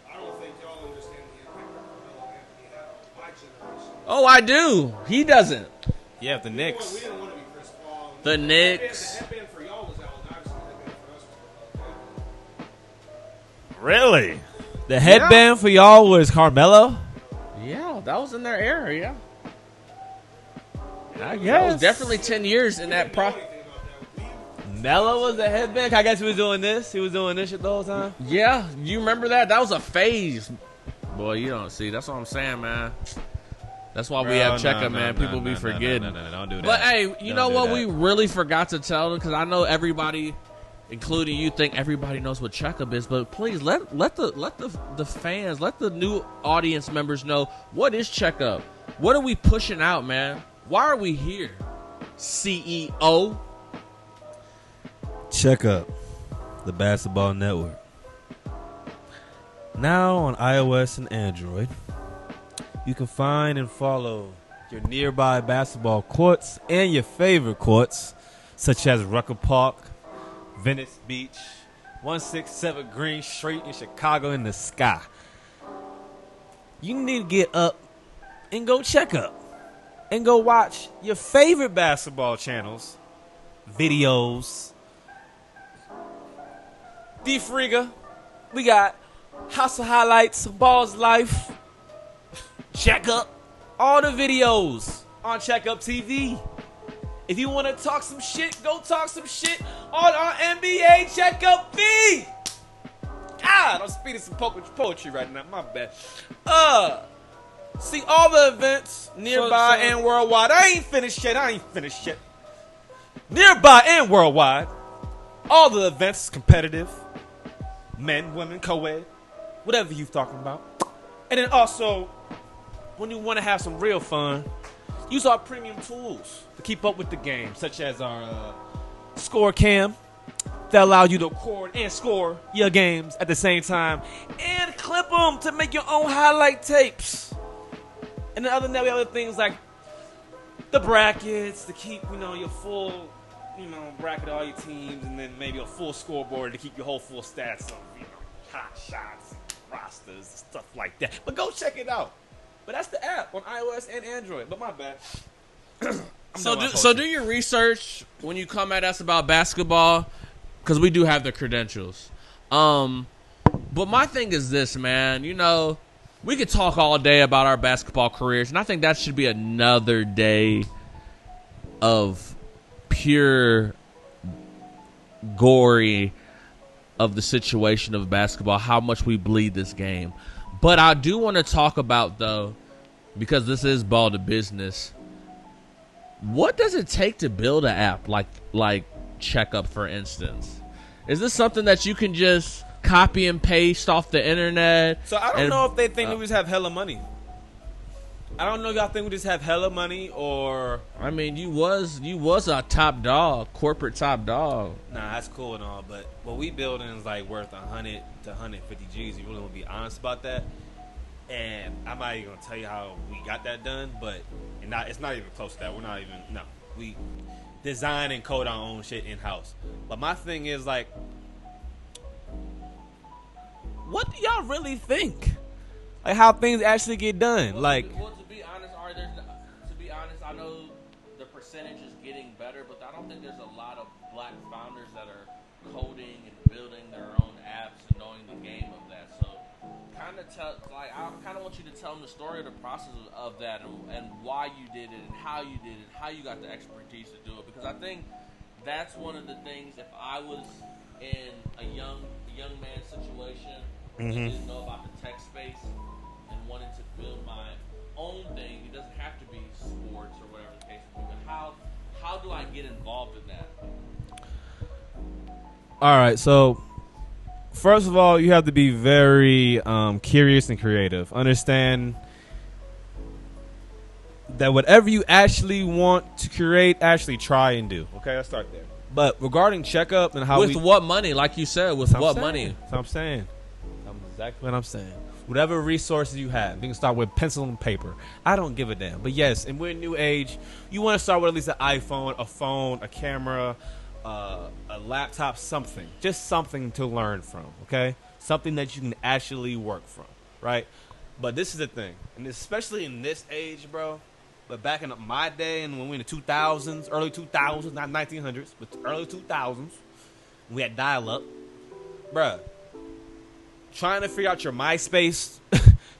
I don't think y'all understand the impact that Carmelo Anthony had on my generation. Oh, I do. He doesn't. Yeah, the Knicks. We didn't want to be Chris Paul. The Knicks. The headband for y'all was Allen Iverson. The headband for us was Carmelo. Really? The headband for y'all was Carmelo? Yeah, that was in their era, yeah. I guess. That was definitely 10 years in that Melo was the headband? I guess he was doing this. He was doing this shit the whole time? Yeah, you remember that? That was a phase. Boy, you don't see. That's what I'm saying, man. That's why we have checkup, man. People be forgetting. No, don't do that. But, hey, you know what we really forgot to tell them? Because I know everybody, including you, think everybody knows what checkup is. But please, let the fans, let the new audience members know, what is checkup? What are we pushing out, man? Why are we here? CEO? Checkup, the basketball network. Now on iOS and Android, you can find and follow your nearby basketball courts and your favorite courts, such as Rucker Park, Venice Beach, 167 Green Street in Chicago in the sky. You need to get up and go check up and go watch your favorite basketball channels, videos. D Friga, we got House of Highlights, Ball's Life, Check Up, all the videos on Check Up TV. If you want to talk some shit, go talk some shit on our NBA Check Up feed. God, I'm speaking some poetry right now. My bad. See all the events nearby and worldwide. I ain't finished yet. Nearby and worldwide. All the events competitive. Men, women, co-ed. Whatever you're talking about. And then also, when you want to have some real fun, use our premium tools to keep up with the game, such as our score cam that allow you to record and score your games at the same time and clip them to make your own highlight tapes. And then other than that, we have other things like the brackets to keep, your full, bracket all your teams, and then maybe a full scoreboard to keep your whole full stats on, hot shots, rosters, stuff like that. But go check it out. But that's the app on iOS and Android. But my bad. So do your research when you come at us about basketball, because we do have the credentials. But my thing is this, man. We could talk all day about our basketball careers, and I think that should be another day of pure gory of the situation of basketball, how much we bleed this game. But I do want to talk about, though, because this is Ball2Business, what does it take to build an app like Checkup, for instance? Is this something that you can just copy and paste off the internet? So I don't know if they think we just have hella money. I don't know if y'all think we just have hella money or... I mean, you was a top dog, corporate top dog. Nah, that's cool and all, but what we building is like worth 100 to 150 G's. You really want to be honest about that. And I'm not even gonna tell you how we got that done, but it's not even close to that. We design and code our own shit in house. But my thing is like, what do y'all really think? Like how things actually get done? Like, to be honest, I know the percentage is getting better, but I don't think there's a lot of black founders that are coding and building their own apps and knowing the game of that. So, I kind of want you to tell them the story of the process of that and why you did it and how you did it, how you got the expertise to do it. Because I think that's one of the things. If I was in a young man situation and didn't know about the tech space and wanted to build my own thing, it doesn't have to be sports or whatever the case may be. But how do I get involved in that? all right, so first of all, you have to be very curious and creative. Understand that whatever you actually want to create, actually try and do. Okay, let's start there. But regarding checkup and how with what money, like you said, with what money? That's what I'm saying. That's exactly what I'm saying. Whatever resources you have, you can start with pencil and paper. I don't give a damn. But yes, and we're in new age. You want to start with at least an iPhone, a phone, a camera, a laptop, something. Just something to learn from, okay? Something that you can actually work from, right? But this is the thing, and especially in this age, bro. But back in my day, and when we were in the 2000s, early 2000s, not 1900s, but early 2000s, we had dial-up, bruh. Trying to figure out your MySpace,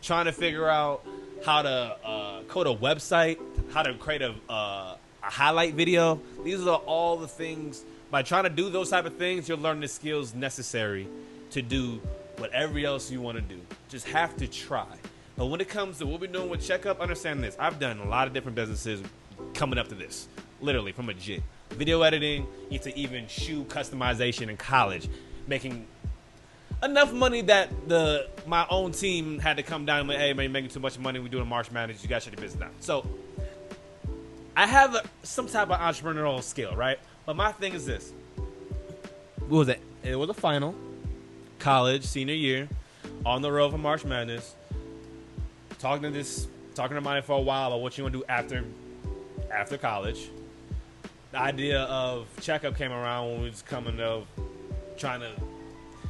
trying to figure out how to code a website, how to create a highlight video. These are all the things. By trying to do those type of things, you're learning the skills necessary to do whatever else you want to do. Just have to try. But when it comes to what we're doing with Checkup, understand this. I've done a lot of different businesses coming up to this, literally from a jit. Video editing, to even shoe customization in college, making enough money that my own team had to come down and like, hey, man, you're making too much money. We're doing March Madness. You guys shut your business down. So I have some type of entrepreneurial skill, right? But my thing is this. What was it? It was a final, college, senior year, on the road for March Madness. Talking to money for a while about what you want to do after college. The idea of Checkup came around when we was coming of trying to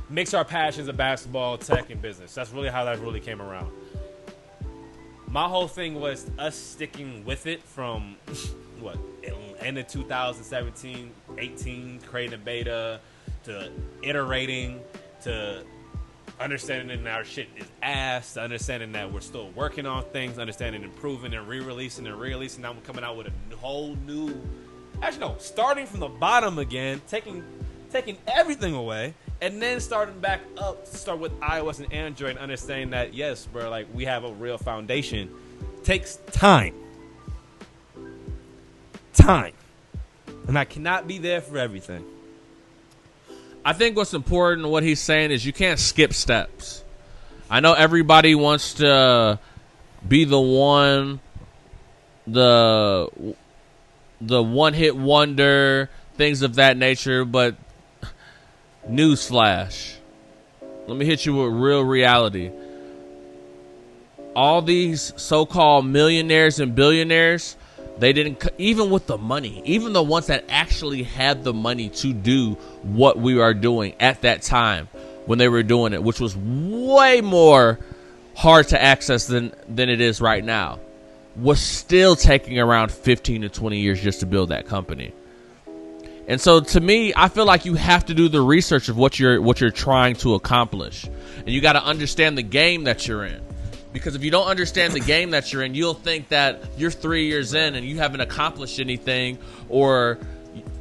mix our passions of basketball, tech, and business. That's really how that really came around. My whole thing was us sticking with it from end of 2017, 18, creating a beta, to iterating, to understanding that our shit is ass, to understanding that we're still working on things, understanding improving and re-releasing and re-releasing. Now we're coming out with a whole new, starting from the bottom again, taking everything away, and then starting back up to start with iOS and Android, and understanding that, yes, bro, like, we have a real foundation. Takes time. And I cannot be there for everything. I think what's important, what he's saying, is you can't skip steps. I know everybody wants to be the one, the one-hit wonder, things of that nature, but newsflash. Let me hit you with real reality. All these so-called millionaires and billionaires, they didn't, even with the money, even the ones that actually had the money to do what we are doing at that time when they were doing it, which was way more hard to access than it is right now, was still taking around 15 to 20 years just to build that company. And so to me, I feel like you have to do the research of what you're trying to accomplish. And you got to understand the game that you're in. Because if you don't understand the game that you're in, you'll think that you're 3 years in and you haven't accomplished anything, or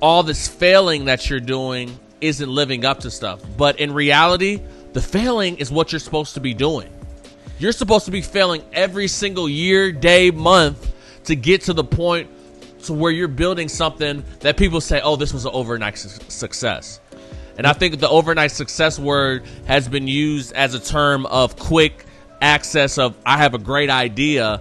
all this failing that you're doing isn't living up to stuff. But in reality, the failing is what you're supposed to be doing. You're supposed to be failing every single year, day, month to get to the point to where you're building something that people say, oh, this was an overnight success. And I think the overnight success word has been used as a term of quick access of, I have a great idea,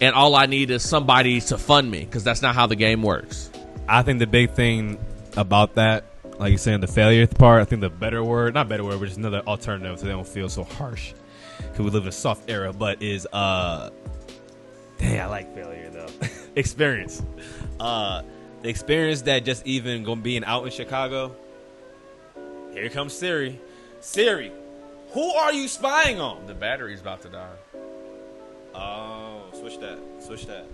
and all I need is somebody to fund me, because that's not how the game works. I think the big thing about that, like you're saying, the failure part, I think the better word, not better word, but just another alternative so they don't feel so harsh, because we live in a soft era, but is, dang, I like failure, though. Experience. The experience that just even going being out in Chicago, here comes Siri. Siri, who are you spying on? The battery's about to die. Oh, switch that. Do that.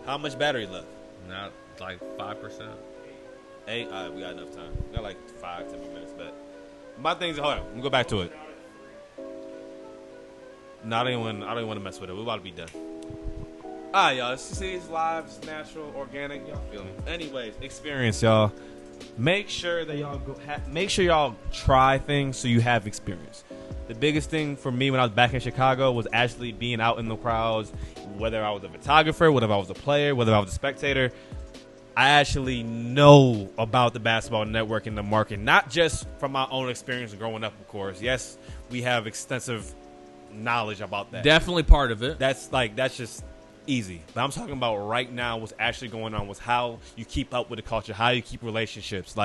How much battery left? Not like 5%. 8? All right, we got enough time. We got like 5-10 more minutes, but my thing's, hold on, let me go back to it. No, I don't even want to mess with it. We're about to be done. All right, y'all. See, it's live, it's natural, organic. Y'all feel me? Anyways, experience, y'all. Make sure that y'all make sure y'all try things so you have experience. The biggest thing for me when I was back in Chicago was actually being out in the crowds, whether I was a photographer, whether I was a player, whether I was a spectator. I actually know about the basketball network and the market, not just from my own experience growing up, of course. Yes, we have extensive knowledge about that. Definitely part of it. That's just easy. But I'm talking about right now what's actually going on was how you keep up with the culture, how you keep relationships.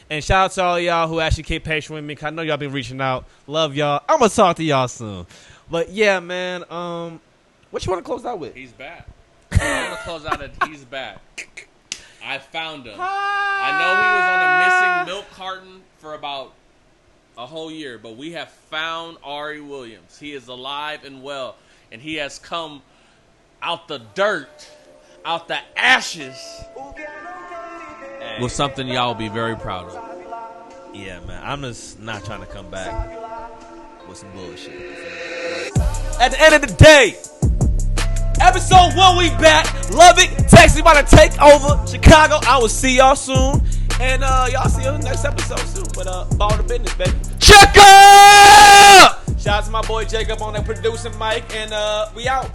And shout out to all y'all who actually keep patient with me, 'cause I know y'all been reaching out. Love y'all. I'm going to talk to y'all soon. But yeah, man, what you want to close out with? He's back. I want to close out at he's back. I found him. I know he was on a missing milk carton for about a whole year, but we have found Arie Williams. He is alive and well, and he has come out the dirt, out the ashes, with something y'all will be very proud of. Yeah, man. I'm just not trying to come back with some bullshit. At the end of the day, episode 1, we back. Love it. Texas about to take over Chicago. I will see y'all soon. And y'all see you in the next episode soon. But Ball2Business, baby. Check up! Shout out to my boy Jacob on that producing mic. And we out.